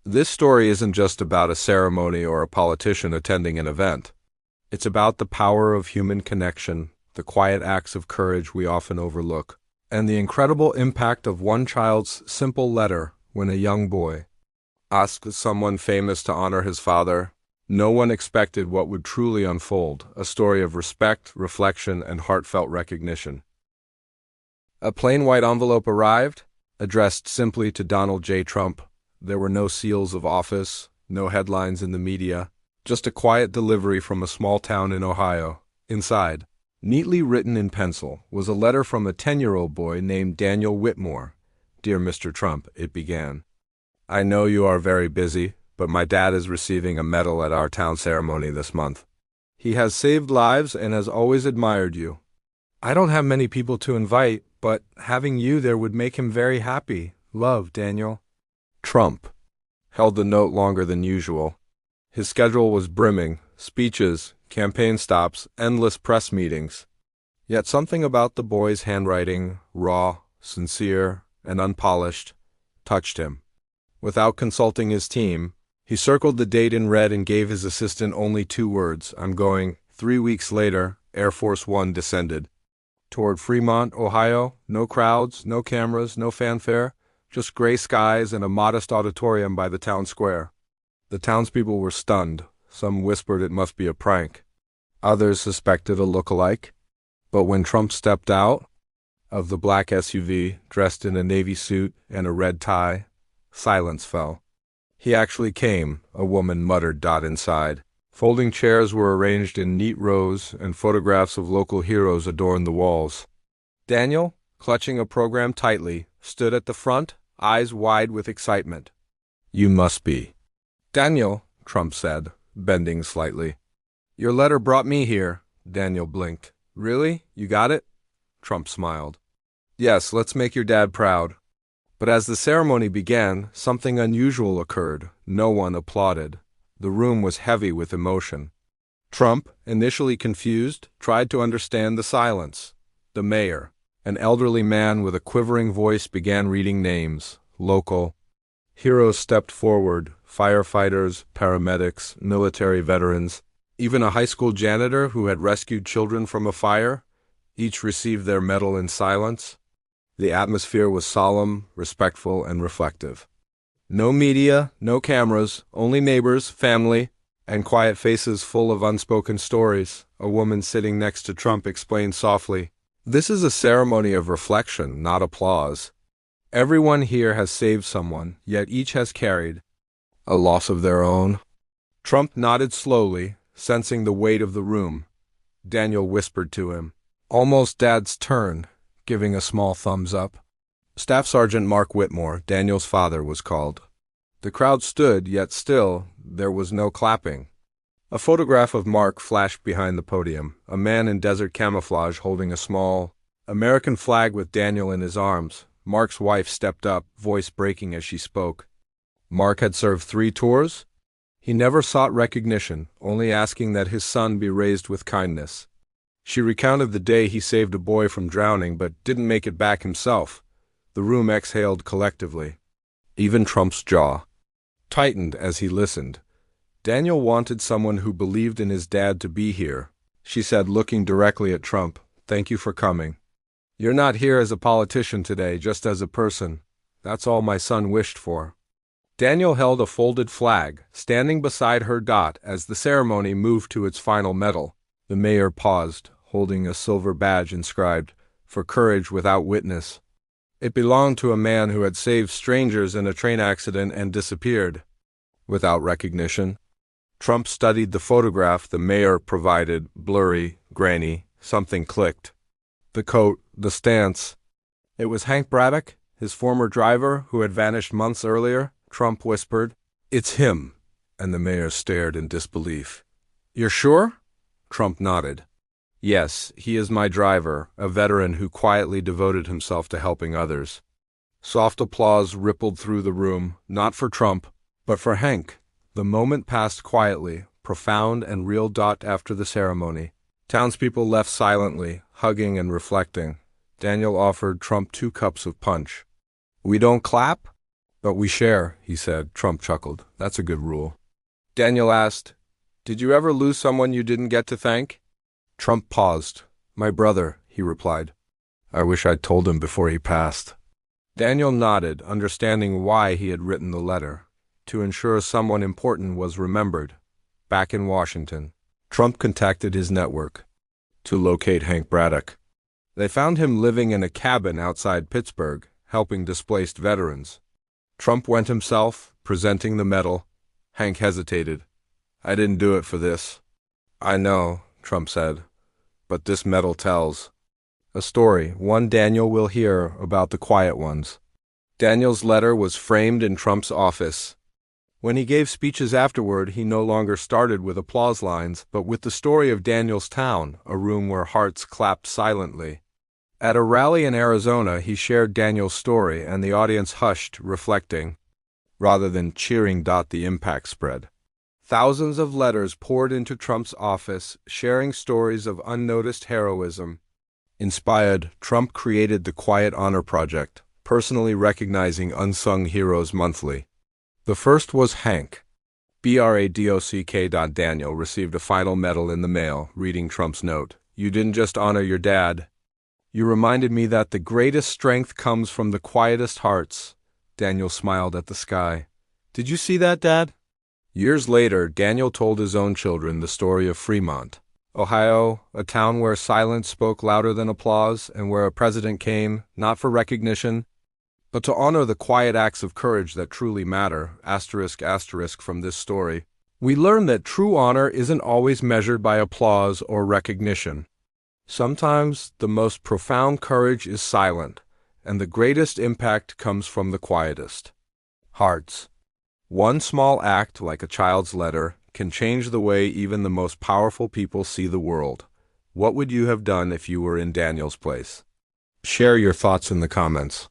This story isn't just about a ceremony or a politician attending an event. It's about the power of human connection, the quiet acts of courage we often overlook, and the incredible impact of one child's simple letter when a young boy asked someone famous to honor his father. No one expected what would truly unfold, a story of respect, reflection, and heartfelt recognition. A plain white envelope arrived, addressed simply to Donald J. Trump. There were no seals of office, no headlines in the media, just a quiet delivery from a small town in Ohio. Inside, neatly written in pencil, was a letter from a 10-year-old boy named Daniel Whitmore. "Dear Mr. Trump," it began. "I know you are very busy, but my dad is receiving a medal at our town ceremony this month. He has saved lives and has always admired you. I don't have many people to invite, but having you there would make him very happy. Love, Daniel." Trump held the note longer than usual. His schedule was brimming: speeches, campaign stops, endless press meetings. Yet something about the boy's handwriting, raw, sincere, and unpolished, touched him. Without consulting his team, he circled the date in red and gave his assistant only 2 words: "I'm going." 3 weeks later, Air Force One descended toward Fremont, Ohio. No crowds, no cameras, no fanfare, just gray skies and a modest auditorium by the town square. The townspeople were stunned. Some whispered it must be a prank. Others suspected a look-alike. But when Trump stepped out of the black SUV, dressed in a navy suit and a red tie, silence fell. "He actually came," a woman muttered inside. Folding chairs were arranged in neat rows, and photographs of local heroes adorned the walls. Daniel, clutching a program tightly, stood at the front, eyes wide with excitement. "You must be." "Daniel," Trump said, bending slightly. "Your letter brought me here." Daniel blinked. "Really? You got it?" Trump smiled. "Yes, let's make your dad proud." But as the ceremony began, something unusual occurred. No one applauded. The room was heavy with emotion. Trump, initially confused, tried to understand the silence. The mayor, an elderly man with a quivering voice, began reading names. Local heroes stepped forward: firefighters, paramedics, military veterans, even a high school janitor who had rescued children from a fire. Each received their medal in silence. The atmosphere was solemn, respectful, and reflective. No media, no cameras, only neighbors, family, and quiet faces full of unspoken stories. A woman sitting next to Trump explained softly, "This is a ceremony of reflection, not applause. Everyone here has saved someone, yet each has carried a loss of their own." Trump nodded slowly, sensing the weight of the room. Daniel whispered to him, "Almost Dad's turn," giving a small thumbs up. Staff Sergeant Mark Whitmore, Daniel's father, was called. The crowd stood, yet still there was no clapping. A photograph of Mark flashed behind the podium, a man in desert camouflage holding a small American flag with Daniel in his arms. Mark's wife stepped up, voice breaking as she spoke. Mark had served 3 tours. He never sought recognition, only asking that his son be raised with kindness. She recounted the day he saved a boy from drowning but didn't make it back himself. The room exhaled collectively. Even Trump's jaw tightened as he listened. Daniel wanted someone who believed in his dad to be here. She said, looking directly at Trump, "Thank you for coming. You're not here as a politician today, just as a person. That's all my son wished for." Daniel held a folded flag, standing beside her as the ceremony moved to its final medal. The mayor paused, holding a silver badge inscribed, "For courage without witness." It belonged to a man who had saved strangers in a train accident and disappeared without recognition. Trump studied the photograph the mayor provided, blurry, grainy. Something clicked. The coat, the stance. It was Hank Braddock, his former driver, who had vanished months earlier. Trump whispered, "It's him," and the mayor stared in disbelief. "You're sure?" Trump nodded. "Yes, he is my driver, a veteran who quietly devoted himself to helping others." Soft applause rippled through the room, not for Trump, but for Hank. The moment passed quietly, profound and real. After the ceremony, townspeople left silently, hugging and reflecting. Daniel offered Trump 2 cups of punch. "We don't clap?" But we share, he said. Trump chuckled. That's a good rule. Daniel asked, "Did you ever lose someone you didn't get to thank?" Trump paused. "My brother," he replied. "I wish I'd told him before he passed." Daniel nodded, understanding why he had written the letter. To ensure someone important was remembered. Back in Washington, Trump contacted his network to locate Hank Braddock. They found him living in a cabin outside Pittsburgh, helping displaced veterans. Trump went himself, presenting the medal. Hank hesitated. "I didn't do it for this." "I know," Trump said, "but this medal tells a story, one Daniel will hear about the quiet ones." Daniel's letter was framed in Trump's office. When he gave speeches afterward, he no longer started with applause lines, but with the story of Daniel's town, a room where hearts clapped silently. At a rally in Arizona, he shared Daniel's story, and the audience hushed, reflecting. Rather than cheering, the impact spread. Thousands of letters poured into Trump's office, sharing stories of unnoticed heroism. Inspired, Trump created the Quiet Honor Project, personally recognizing unsung heroes monthly. The first was Hank. Braddock. Daniel received a final medal in the mail, reading Trump's note. "You didn't just honor your dad. You reminded me that the greatest strength comes from the quietest hearts." Daniel smiled at the sky. "Did you see that, Dad?" Years later, Daniel told his own children the story of Fremont, Ohio, a town where silence spoke louder than applause and where a president came, not for recognition, but to honor the quiet acts of courage that truly matter. From this story, we learn that true honor isn't always measured by applause or recognition. Sometimes the most profound courage is silent, and the greatest impact comes from the quietest hearts. One small act, like a child's letter, can change the way even the most powerful people see the world. What would you have done if you were in Daniel's place? Share your thoughts in the comments.